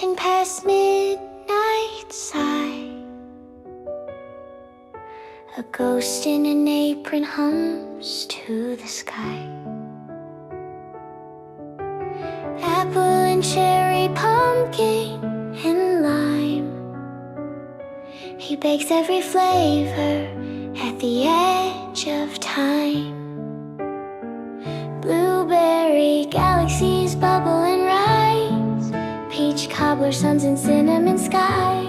Counting past midnight, sigh. A ghost in an apron hums to the sky. Apple and cherry, pumpkin and lime. He bakes every flavor at the edge of time. Blueberry, galaxies bubble and rise. Peach cobbler, suns and cinnamon sky.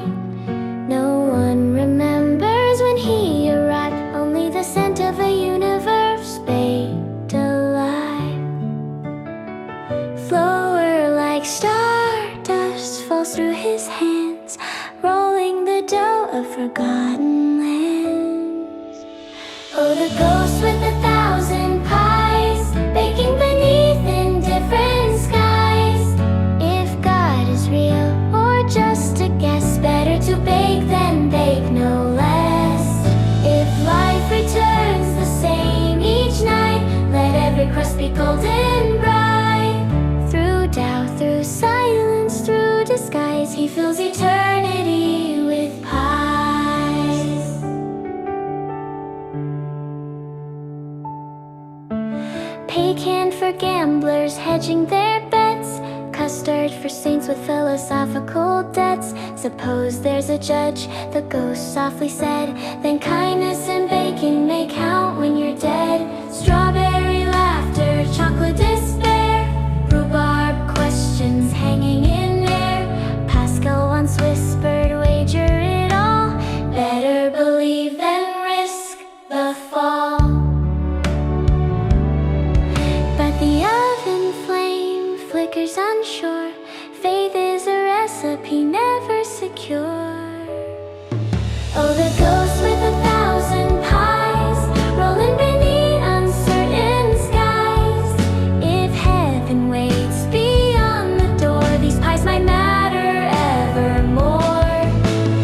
No one remembers when he arrived. Only the scent of a universe baked alive. Flower like stardust falls through his hands, rolling the dough of forgotten lands. Oh, the ghost with 1,000 pies, baking beneath indifferent skies. If God is real or just a guess, better to bake than bake, no less. If life returns the same each night, let every crust be golden bright. Through doubt, through silence, through disguise, he fills eternity with pies. Pecan for gamblers hedging their bets, custard for saints with philosophical debts. Suppose there's a judge, the ghost softly said, then kindness and baking may count when you're dead. Strawberry laughter, chocolate despair, rhubarb questions hanging in air. Pascal once whispered, wager it all, better believe than risk the fall. But the oven flame flickers unsure, faith is a recipe never secure. Oh, the ghost with 1,000 pies, rolling beneath uncertain skies. If heaven waits beyond the door, these pies might matter evermore.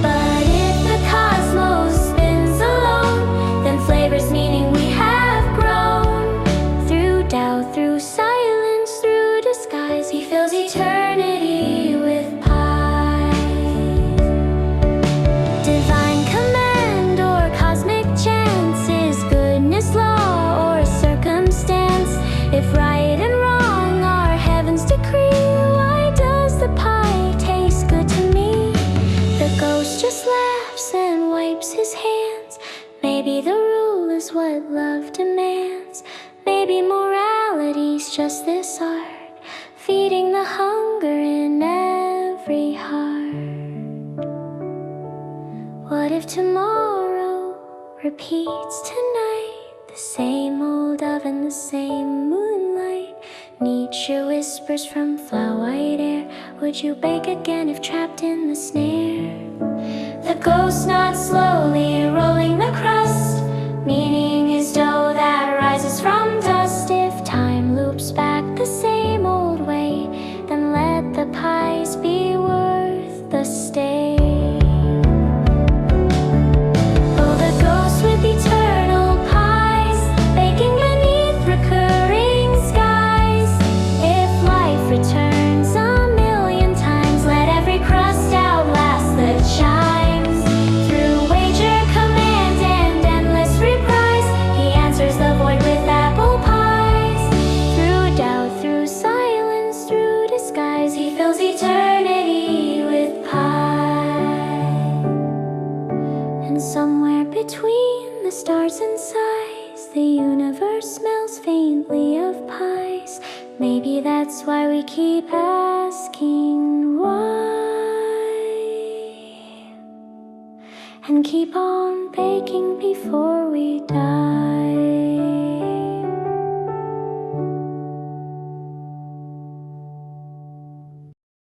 But if the cosmos spins alone, then flavors meaning we have grown. Through doubt, through silence, through disguise, he fills eternity with pies. Divine command or cosmic chance, is goodness law or circumstance? If right and wrong are heaven's decree, why does the pie taste good to me? The ghost just laughs and wipes his hands. Maybe the rule is what love demands. Maybe morality's just this art, feeding the hunger in every heart. What if tomorrow repeats tonight? The same old oven, the same moonlight. Nietzsche whispers from flower-white air, would you bake again if trapped in the snare? The ghost nods slowly, rolling the crust, meaning is dough that rises from dust. If time loops back the same old way, then let the pies be worth the stay. Oh, the ghost with eternal pies, baking beneath recurring skies. If life returns a million times, let every crust outlast the chimes. Through wager, command, and endless reprise, he answers the void with apple pies. Through doubt, through silence, through disguise, he fills eternity with pie. And somewhere between the stars and sighs, the universe smells faintly of pies. Maybe that's why we keep asking why, and keep on baking before we die.